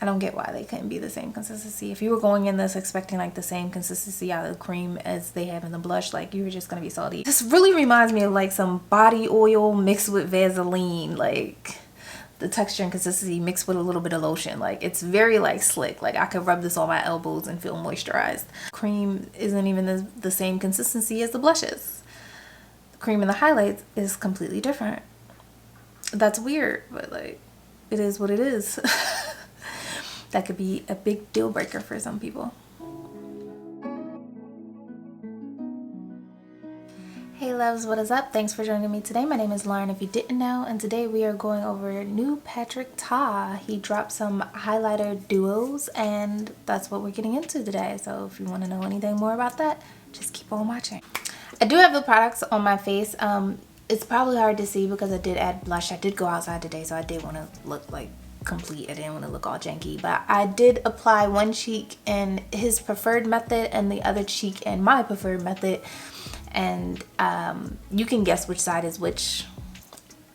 I don't get why they couldn't be the same consistency. If you were going in this expecting like the same consistency out of the cream as they have in the blush, like you were just gonna be salty. This really reminds me of like some body oil mixed with Vaseline, like the texture and consistency mixed with a little bit of lotion. Like it's very like slick. Like I could rub this on my elbows and feel moisturized. Cream isn't even the same consistency as the blushes. The cream in the highlights is completely different. That's weird, but like it is what it is. That could be a big deal breaker for some people. Hey loves, what is up? Thanks for joining me today. My name is Lauren if you didn't know, and today we are going over new Patrick Ta. He dropped some highlighter duos and that's what we're getting into today. So if you want to know anything more about that, just keep on watching. I do have the products on my face. It's probably hard to see because I did add blush. I did go outside today, so I did want to look like complete. I didn't want to look all janky, but I did apply one cheek in his preferred method and the other cheek in my preferred method, and you can guess which side is which.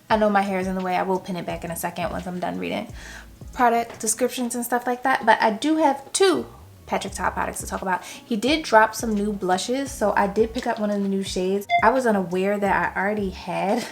I know my hair is in the way. I will pin it back in a second once I'm done reading product descriptions and stuff like that, but I do have two Patrick Ta products to talk about. He did drop some new blushes, so I did pick up one of the new shades. I was unaware that I already had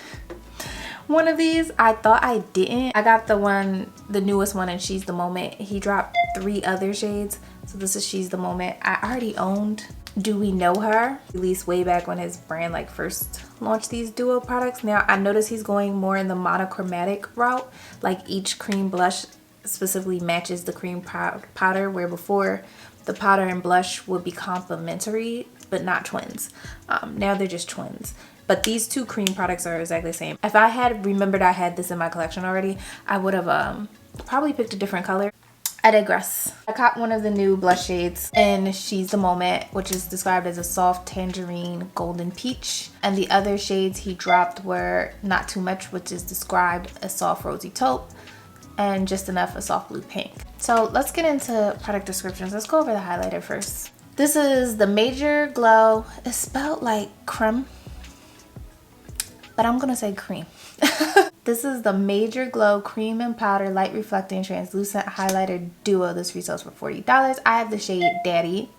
one of these. I thought I didn't. I got the newest one, and She's the Moment. He dropped 3 other shades, so this is She's the Moment. I already owned Do We Know Her, released way back when his brand like first launched these duo products. Now I notice he's going more in the monochromatic route, like each cream blush specifically matches the cream powder, where before the powder and blush would be complementary but not twins. Now they're just twins. But these two cream products are exactly the same. If I had remembered I had this in my collection already, I would have probably picked a different color. I digress. I caught one of the new blush shades in She's the Moment, which is described as a soft tangerine golden peach. And the other shades he dropped were Not Too Much, which is described as soft rosy taupe, and Just Enough, a soft blue pink. So let's get into product descriptions. Let's go over the highlighter first. This is the Major Glow. It's spelled like creme, but I'm gonna say cream. This is the Major Glow Cream and Powder Light Reflecting Translucent Highlighter Duo. This retails for $40. I have the shade Daddy,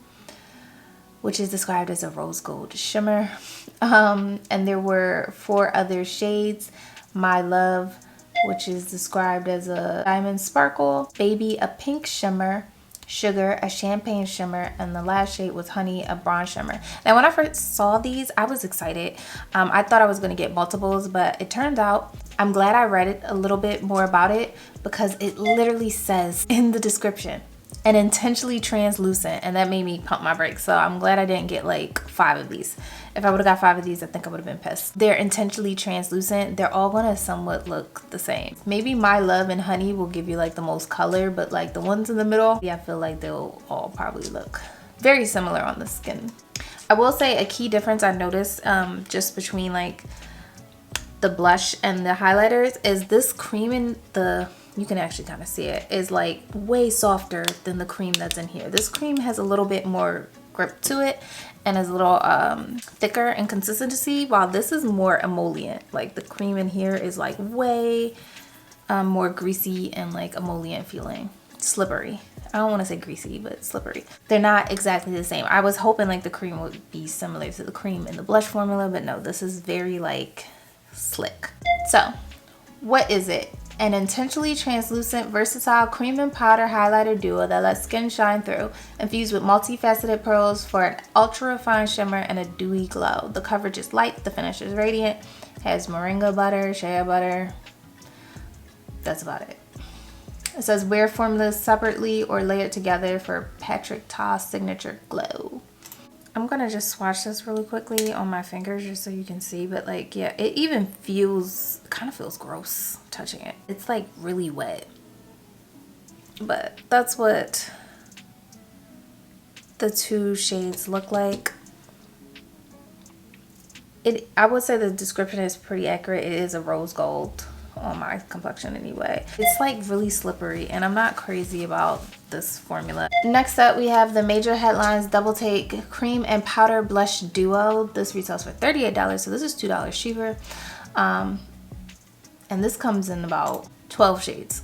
which is described as a rose gold shimmer. And there were 4 other shades. My Love, which is described as a diamond sparkle. Baby, a pink shimmer. Sugar, a champagne shimmer, and the last shade was Honey, a bronze shimmer. Now when I first saw these, I was excited. I thought I was going to get multiples, but it turned out, I'm glad I read it a little bit more about it, because it literally says in the description, and intentionally translucent, and that made me pump my brakes. So I'm glad I didn't get like 5 of these. If I would have got 5 of these, I think I would have been pissed. They're intentionally translucent. They're all gonna somewhat look the same. Maybe My Love and Honey will give you like the most color, but like the ones in the middle, yeah, I feel like they'll all probably look very similar on the skin. I will say a key difference I noticed just between like the blush and the highlighters is this cream in the, you can actually kind of see it, is like way softer than the cream that's in here. This cream has a little bit more grip to it and is a little thicker in consistency, while this is more emollient. Like the cream in here is like way more greasy and like emollient feeling. Slippery. I don't want to say greasy, but slippery. They're not exactly the same. I was hoping like the cream would be similar to the cream in the blush formula, but no, this is very like slick. So what is it? An intentionally translucent, versatile cream and powder highlighter duo that lets skin shine through, infused with multifaceted pearls for an ultra fine shimmer and a dewy glow. The coverage is light, the finish is radiant, has moringa butter, shea butter. That's about it. It says wear formulas separately or layered together for Patrick Ta signature glow. I'm gonna just swatch this really quickly on my fingers just so you can see, but like, yeah, it even feels, kind of feels gross touching it. It's like really wet, but that's what the 2 shades look like. I would say the description is pretty accurate. It is a rose gold on my complexion anyway. It's like really slippery, and I'm not crazy about this formula. Next up, we have the Major Headlines Double Take Cream and Powder Blush Duo. This retails for $38, so this is $2 cheaper. And this comes in about 12 shades.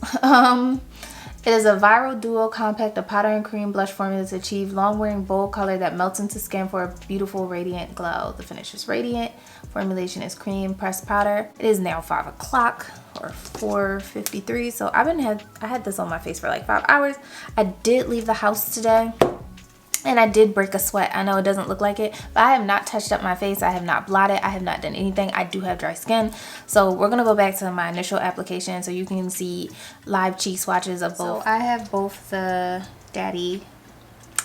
It is a viral duo compact of powder and cream blush formula to achieve long-wearing bold color that melts into skin for a beautiful radiant glow. The finish is radiant. Formulation is cream pressed powder. It is now 5 o'clock or 4:53. So I had this on my face for like 5 hours. I did leave the house today. And I did break a sweat. I know it doesn't look like it, but I have not touched up my face. I have not blotted. I have not done anything. I do have dry skin. So we're going to go back to my initial application so you can see live cheek swatches of both. So I have both the Daddy,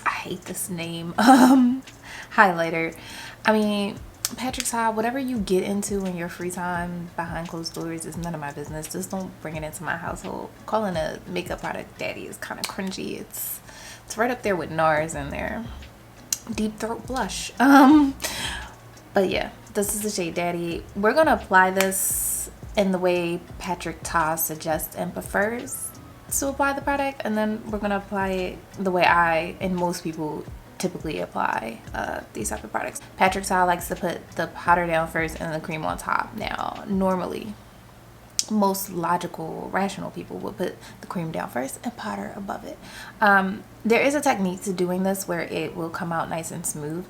I hate this name, highlighter. I mean, Patrick Ta, whatever you get into in your free time behind closed doors is none of my business. Just don't bring it into my household. Calling a makeup product Daddy is kind of cringy. It's right up there with NARS and their deep throat blush. But yeah, this is the shade Daddy. We're gonna apply this in the way Patrick Ta suggests and prefers to apply the product, and then we're gonna apply it the way I and most people typically apply these type of products. Patrick Ta likes to put the powder down first and the cream on top. Now, normally, most logical, rational people would put the cream down first and powder above it. There is a technique to doing this where it will come out nice and smooth.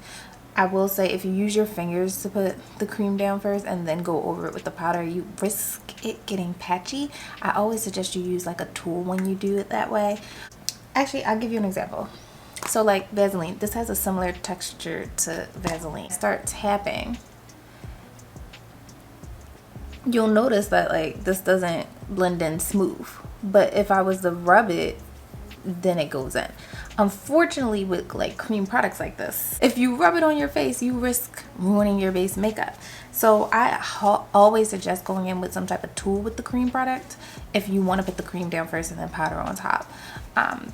I will say if you use your fingers to put the cream down first and then go over it with the powder, you risk it getting patchy. I always suggest you use like a tool when you do it that way. Actually, I'll give you an example. So like Vaseline, this has a similar texture to Vaseline. Start tapping. You'll notice that like this doesn't blend in smooth, but if I was to rub it, then it goes in. Unfortunately, with like cream products like this, if you rub it on your face, you risk ruining your base makeup. So I always suggest going in with some type of tool with the cream product if you want to put the cream down first and then powder on top.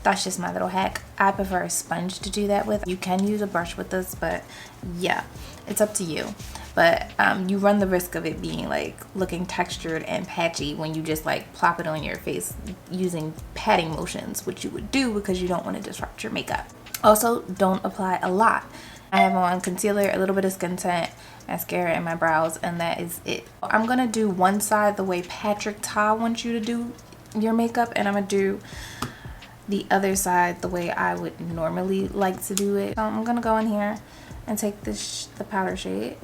That's just my little hack. I prefer a sponge to do that with. You can use a brush with this, but yeah, it's up to you. But you run the risk of it being like looking textured and patchy when you just like plop it on your face using patting motions, which you would do because you don't want to disrupt your makeup. Also, don't apply a lot. I have on concealer, a little bit of skin tint, mascara, and my brows, and that is it. I'm gonna do one side the way Patrick Ta wants you to do your makeup, and I'm gonna do the other side the way I would normally like to do it. So I'm gonna go in here and take this the powder shade.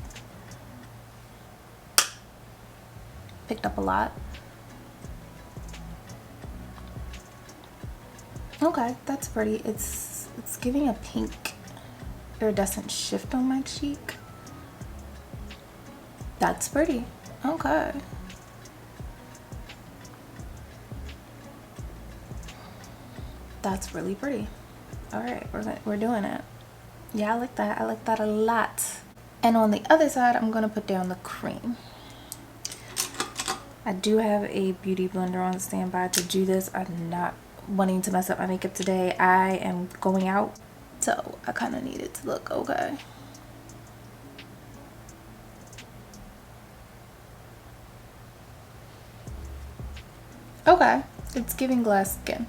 Picked up a lot. Okay, that's pretty. It's giving a pink iridescent shift on my cheek. That's pretty. Okay. That's really pretty. All right, we're doing it. Yeah, I like that. I like that a lot. And on the other side, I'm gonna put down the cream. I do have a beauty blender on standby to do this. I'm not wanting to mess up my makeup today. I am going out, so I kind of need it to look okay. Okay, it's giving glass skin.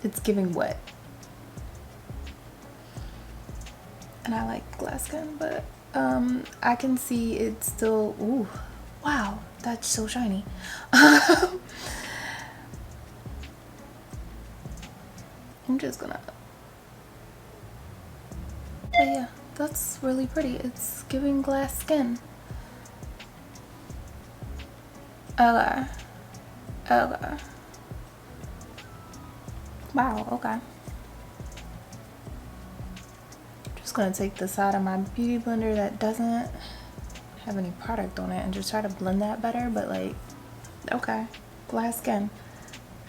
It's giving wet. And I like glass skin, but I can see it's still, ooh, wow, that's so shiny. I'm just gonna, but yeah, that's really pretty. It's giving glass skin. Okay. Okay. Wow, okay. Just gonna take the side of my beauty blender that doesn't have any product on it and just try to blend that better, but like, okay, glass skin.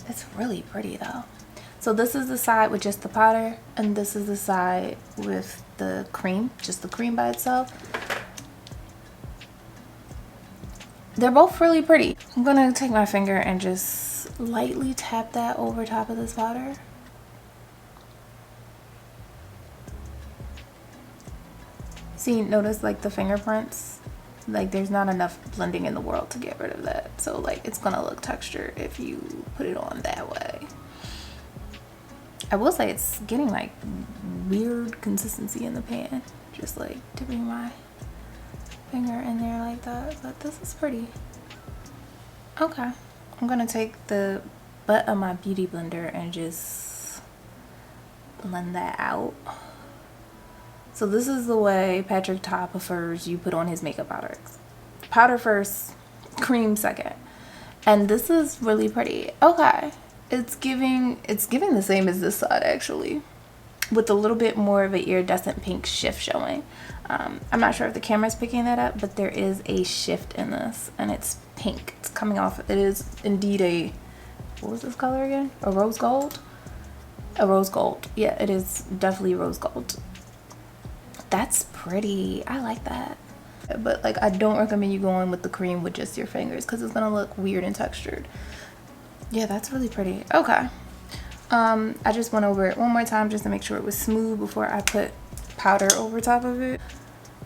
It's really pretty though. So this is the side with just the powder, and this is the side with the cream, just the cream by itself. They're both really pretty. I'm gonna take my finger and just lightly tap that over top of this powder. See, notice like the fingerprints? Like there's not enough blending in the world to get rid of that. So like it's gonna look textured if you put it on that way. I will say it's getting like weird consistency in the pan. Just like dipping my finger in there like that, but this is pretty. Okay, I'm gonna take the butt of my beauty blender and just blend that out. So this is the way Patrick Ta prefers you put on his makeup products. Powder first, cream second. And this is really pretty. Okay. It's giving the same as this side actually, with a little bit more of an iridescent pink shift showing. I'm not sure if the camera's picking that up, but there is a shift in this, and it's pink. It's coming off. It is indeed a, what was this color again? A rose gold? A rose gold. Yeah, it is definitely rose gold. That's pretty. I like that. But like, I don't recommend you going with the cream with just your fingers because it's gonna look weird and textured. Yeah, that's really pretty. Okay. I just went over it one more time just to make sure it was smooth before I put powder over top of it.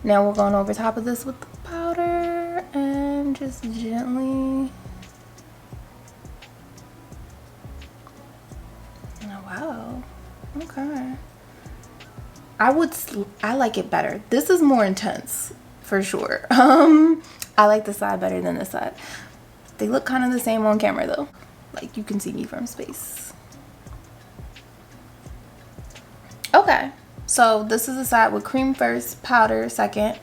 Now we're going over top of this with the powder and just gently. Oh, wow. Okay. I like it better. This is more intense for sure. I like this side better than this side. They look kind of the same on camera though. Like you can see me from space. Okay, so this is the side with cream first, powder second.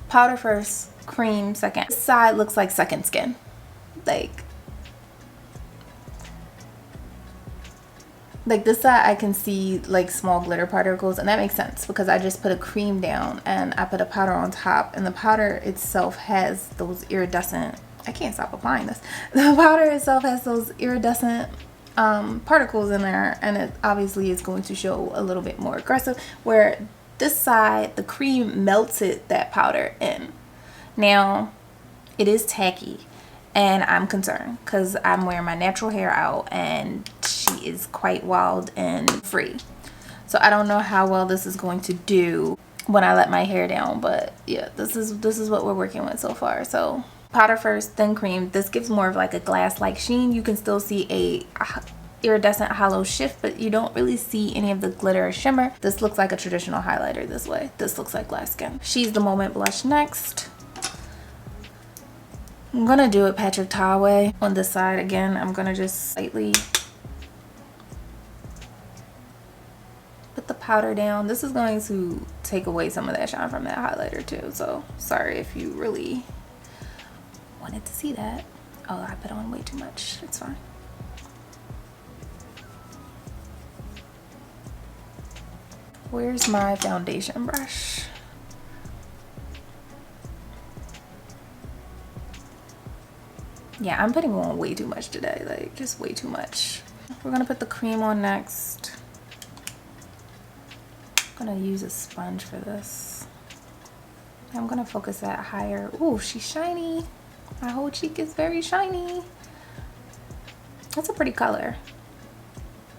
Powder first, cream second. This side looks like second skin. Like this side I can see like small glitter particles, and that makes sense because I just put a cream down and I put a powder on top, and the powder itself has those iridescent, I can't stop applying this. The powder itself has those iridescent particles in there, and it obviously is going to show a little bit more aggressive, where this side the cream melted that powder in. Now it is tacky and I'm concerned because I'm wearing my natural hair out and she is quite wild and free, so I don't know how well this is going to do when I let my hair down. But yeah, this is what we're working with so far. So powder first, then cream. This gives more of like a glass like sheen. You can still see a iridescent hollow shift, but you don't really see any of the glitter or shimmer. This looks like a traditional highlighter this way. This looks like glass skin. She's the Moment blush next. I'm gonna do it Patrick Ta way on this side. Again, I'm gonna just slightly put the powder down. This is going to take away some of that shine from that highlighter too, so sorry if you really wanted to see that. Oh, I put on way too much. It's fine. Where's my foundation brush? Yeah, I'm putting on way too much today, like just way too much. We're gonna put the cream on next. I'm gonna use a sponge for this. I'm gonna focus that higher. Ooh, she's shiny. My whole cheek is very shiny. That's a pretty color.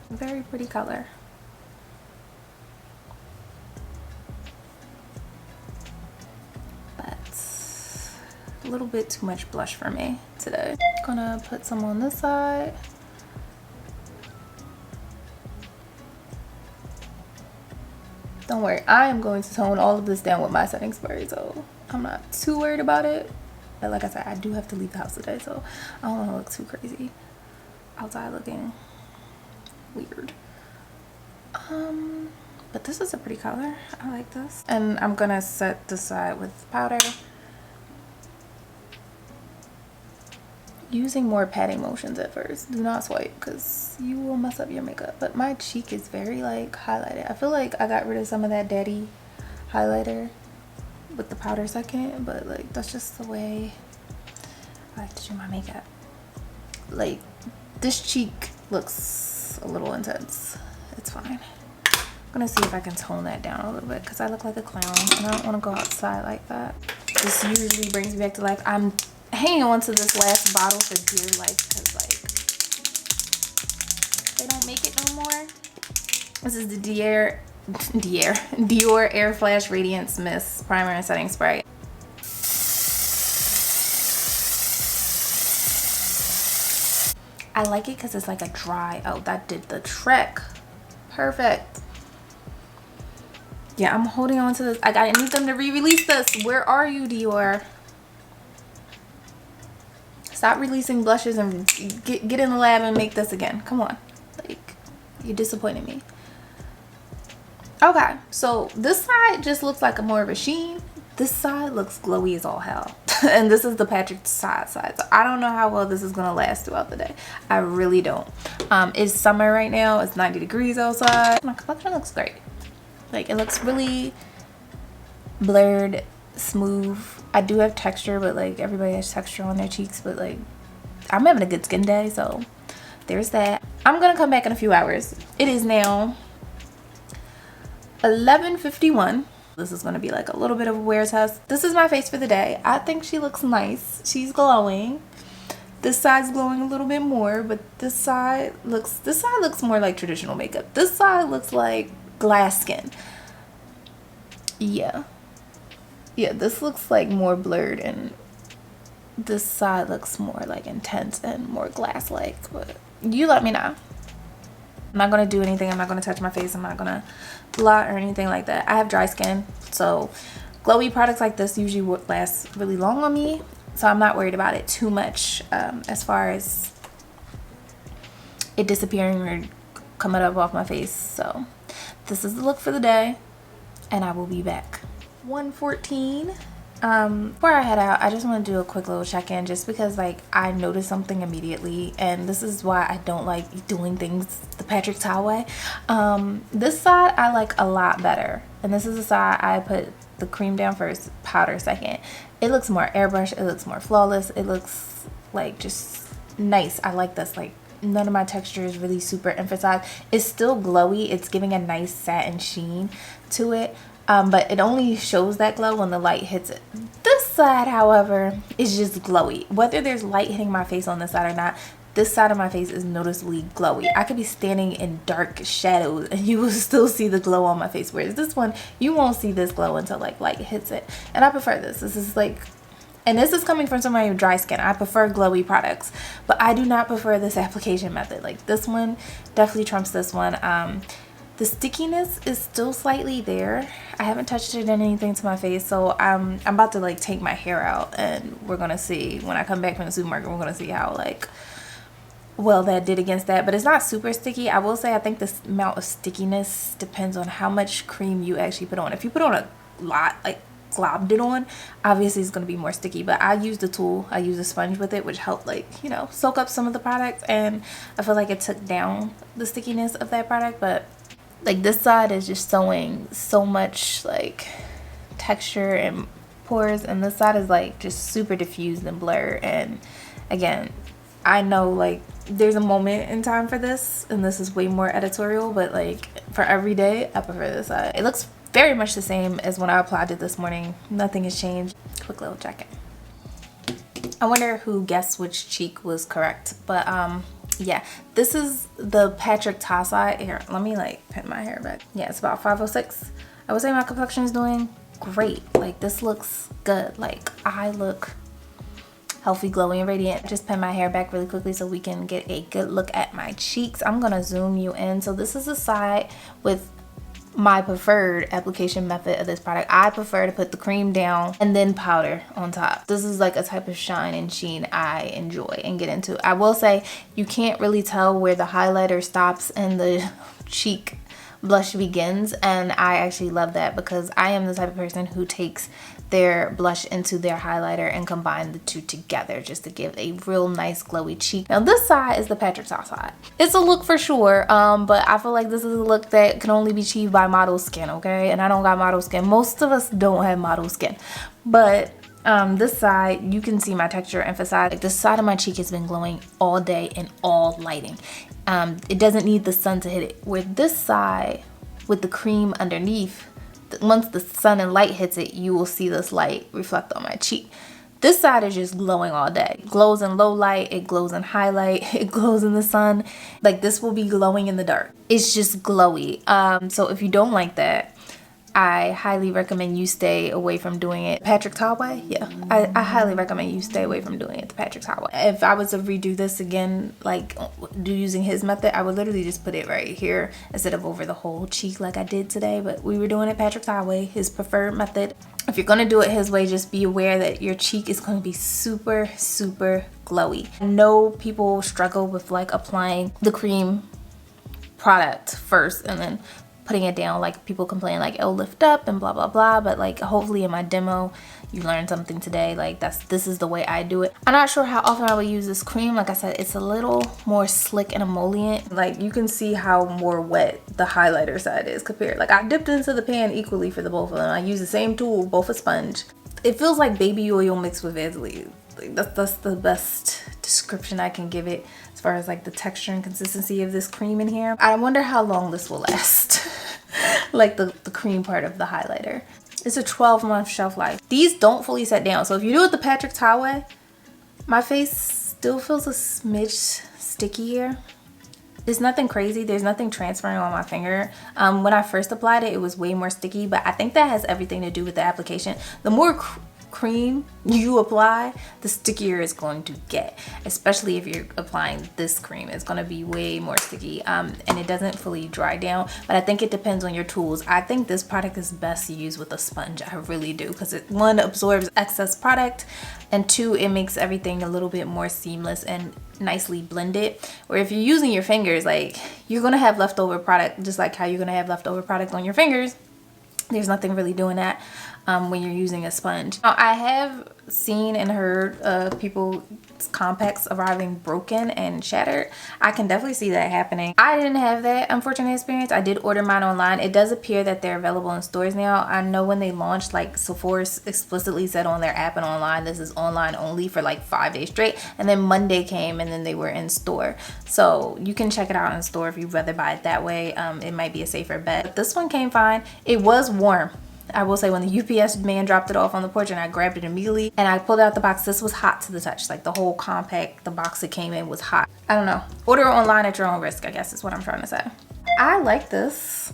Very pretty color. A little bit too much blush for me today. Gonna put some on this side. Don't worry, I am going to tone all of this down with my setting spray, so I'm not too worried about it. But like I said, I do have to leave the house today, so I don't want to look too crazy outside looking weird. But this is a pretty color. I like this. And I'm gonna set the side with powder. Using more patting motions at first. Do not swipe because you will mess up your makeup. But my cheek is very like highlighted. I feel like I got rid of some of that daddy highlighter with the powder second, but like that's just the way I like to do my makeup. Like this cheek looks a little intense. It's fine. I'm gonna see if I can tone that down a little bit because I look like a clown and I don't want to go outside like that. This usually brings me back to life. I'm hanging on to this last bottle for dear life because like they don't make it no more. This is the Dior Air Flash Radiance Mist Primer and Setting Spray. I like it because it's like a dry. Oh, that did the trick. Perfect. Yeah, I'm holding on to this. I need them to re-release this. Where are you, Dior? Stop releasing blushes and get in the lab and make this again. Come on. Like, you're disappointing me. Okay, so this side just looks like more of a sheen. This side looks glowy as all hell. And this is the Patrick side. So I don't know how well this is gonna last throughout the day. I really don't. It's summer right now. It's 90 degrees outside. My collection looks great. Like, it looks really blurred, smooth. I do have texture, but like everybody has texture on their cheeks. But like, I'm having a good skin day, so there's that. I'm gonna come back in a few hours. It is now 11:51. This is going to be like a little bit of a wear test. This is my face for the day. I think she looks nice. She's glowing. This side's glowing a little bit more, but this side looks more like traditional makeup. This side looks like glass skin. Yeah, this looks like more blurred, and this side looks more like intense and more glass like. But you let me know. I'm not going to do anything. I'm not going to touch my face. I'm not going to blot or anything like that. I have dry skin, so glowy products like this usually would last really long on me, so I'm not worried about it too much as far as it disappearing or coming up off my face. So this is the look for the day, and I will be back. 1:14. Before I head out, I just want to do a quick little check-in, just because like I noticed something immediately, and this is why I don't like doing things the Patrick Ta way. This side I like a lot better, and this is the side I put the cream down first, powder second. It looks more airbrush, it looks more flawless, it looks like just nice. I like this. Like, none of my texture is really super emphasized. It's still glowy. It's giving a nice satin sheen to it. But it only shows that glow when the light hits it. This side, however, is just glowy. Whether there's light hitting my face on this side or not, this side of my face is noticeably glowy. I could be standing in dark shadows and you will still see the glow on my face. Whereas this one, you won't see this glow until like light hits it. And I prefer this. This is like, and this is coming from somebody with dry skin. I prefer glowy products, but I do not prefer this application method. Like, this one definitely trumps this one. The stickiness is still slightly there. I haven't touched it in anything to my face, so I'm about to like take my hair out, and we're gonna see when I come back from the supermarket. We're gonna see how like well that did against that. But it's not super sticky. I will say I think this amount of stickiness depends on how much cream you actually put on. If you put on a lot, like globbed it on, obviously it's going to be more sticky. But I used a tool, I used a sponge with it, which helped, like, you know, soak up some of the product, and I feel like it took down the stickiness of that product. But like, this side is just showing so much like texture and pores, and this side is like just super diffused and blurred. And again, I know like there's a moment in time for this, and this is way more editorial, but like for every day I prefer this side. It looks very much the same as when I applied it this morning. Nothing has changed. Quick little check-in. I wonder who guessed which cheek was correct, but yeah, this is the Patrick Ta side. Here, let me like pin my hair back. Yeah, it's about 5:06. I would say my complexion is doing great. Like, this looks good. Like, I look healthy, glowing, and radiant. Just pin my hair back really quickly so we can get a good look at my cheeks. I'm gonna zoom you in. So this is the side with my preferred application method of this product. I prefer to put the cream down and then powder on top. This is like a type of shine and sheen I enjoy and get into. I will say you can't really tell where the highlighter stops and the cheek blush begins, and I actually love that, because I am the type of person who takes their blush into their highlighter and combine the two together just to give a real nice glowy cheek. Now this side is the Patrick Ta side. It's a look for sure, but I feel like this is a look that can only be achieved by model skin, okay? And I don't got model skin. Most of us don't have model skin, but this side, you can see my texture emphasized. Like, this side of my cheek has been glowing all day in all lighting. It doesn't need the sun to hit it. Where this side with the cream underneath, once the sun and light hits it, you will see this light reflect on my cheek. This side is just glowing all day. It glows in low light, it glows in highlight, it glows in the sun. Like, this will be glowing in the dark. It's just glowy. So if you don't like that, I highly recommend you stay away from doing it Patrick Ta way. Yeah, I highly recommend you stay away from doing it the Patrick Ta way. If I was to redo this again, like using his method, I would literally just put it right here instead of over the whole cheek like I did today. But we were doing it Patrick Ta way, his preferred method. If you're gonna do it his way, just be aware that your cheek is gonna be super, super glowy. I know people struggle with like applying the cream product first and then putting it down. Like people complain like it'll lift up and blah blah blah, but like hopefully in my demo you learned something today. Like this is the way I do it. I'm not sure how often I will use this cream. Like I said, it's a little more slick and emollient. Like you can see how more wet the highlighter side is compared. Like I dipped into the pan equally for the both of them. I use the same tool, both a sponge. It feels like baby oil mixed with Vaseline. Like that's the best description I can give it as far as like the texture and consistency of this cream in here. I wonder how long this will last. Like the cream part of the highlighter. It's a 12-month shelf life. These don't fully set down, so if you do it the Patrick Ta way, my face still feels a smidge sticky here. There's nothing crazy, there's nothing transferring on my finger. When I first applied it, it was way more sticky, but I think that has everything to do with the application. The more cream you apply, the stickier it's going to get, especially if you're applying this cream. It's going to be way more sticky, and it doesn't fully dry down, but I think it depends on your tools. I think this product is best used with a sponge. I really do, because it, one, absorbs excess product, and two, it makes everything a little bit more seamless and nicely blended. Or if you're using your fingers, like you're gonna have leftover product, just like how you're gonna have leftover product on your fingers. There's nothing really doing that when you're using a sponge. Now, I have seen and heard people's compacts arriving broken and shattered. I can definitely see that happening. I didn't have that unfortunate experience. I did order mine online. It does appear that they're available in stores now. I know when they launched, like Sephora explicitly said on their app and online, this is online only for like 5 days straight. And then Monday came and then they were in store. So you can check it out in store if you'd rather buy it that way. It might be a safer bet. But this one came fine. It was warm. I will say when the UPS man dropped it off on the porch and I grabbed it immediately and I pulled out the box, this was hot to the touch. Like the whole compact, the box it came in was hot. I don't know. Order online at your own risk, I guess is what I'm trying to say. I like this.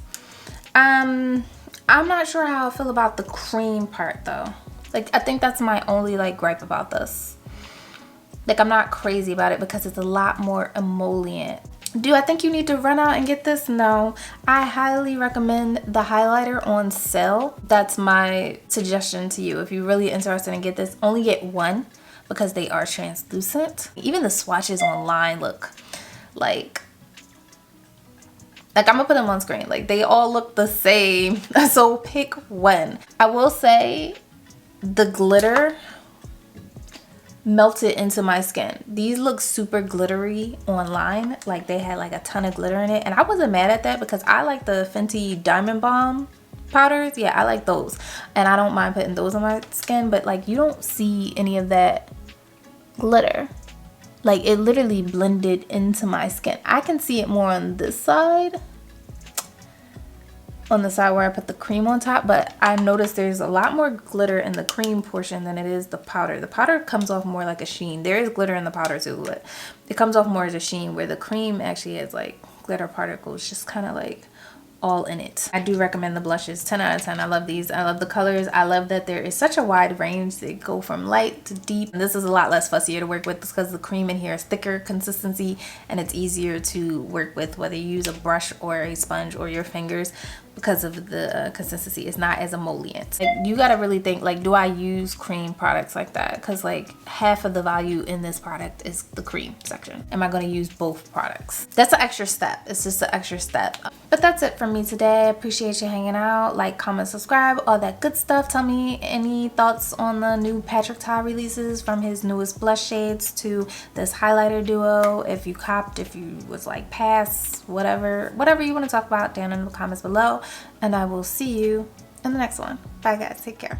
I'm not sure how I feel about the cream part though. Like I think that's my only like gripe about this. Like I'm not crazy about it because it's a lot more emollient. Do I think you need to run out and get this? No. I highly recommend the highlighter on sale. That's my suggestion to you. If you're really interested in get this, only get one because they are translucent. Even the swatches online look like I'm gonna put them on screen. Like they all look the same. So pick one. I will say the glitter melted into my skin. These look super glittery online, like they had like a ton of glitter in it, and I wasn't mad at that because I like the Fenty Diamond Bomb powders. Yeah, I like those and I don't mind putting those on my skin, but like you don't see any of that glitter. Like it literally blended into my skin. I can see it more on this side, on the side where I put the cream on top, but I noticed there's a lot more glitter in the cream portion than it is the powder. The powder comes off more like a sheen. There is glitter in the powder too, but it comes off more as a sheen, where the cream actually has like glitter particles just kind of like all in it. I do recommend the blushes. 10 out of 10. I love these. I love the colors. I love that there is such a wide range. They go from light to deep. And this is a lot less fussier to work with because the cream in here is thicker consistency and it's easier to work with, whether you use a brush or a sponge or your fingers, because of the consistency. It's not as emollient. Like, you gotta really think, like, do I use cream products like that? Because like half of the value in this product is the cream section. Am I gonna use both products? That's an extra step. It's just an extra step. But that's it for me today. I appreciate you hanging out. Like, comment, subscribe, all that good stuff. Tell me any thoughts on the new Patrick Ta releases, from his newest blush shades to this highlighter duo. If you copped, if you was like pass, whatever you want to talk about down in the comments below. And I will see you in the next one. Bye guys, take care.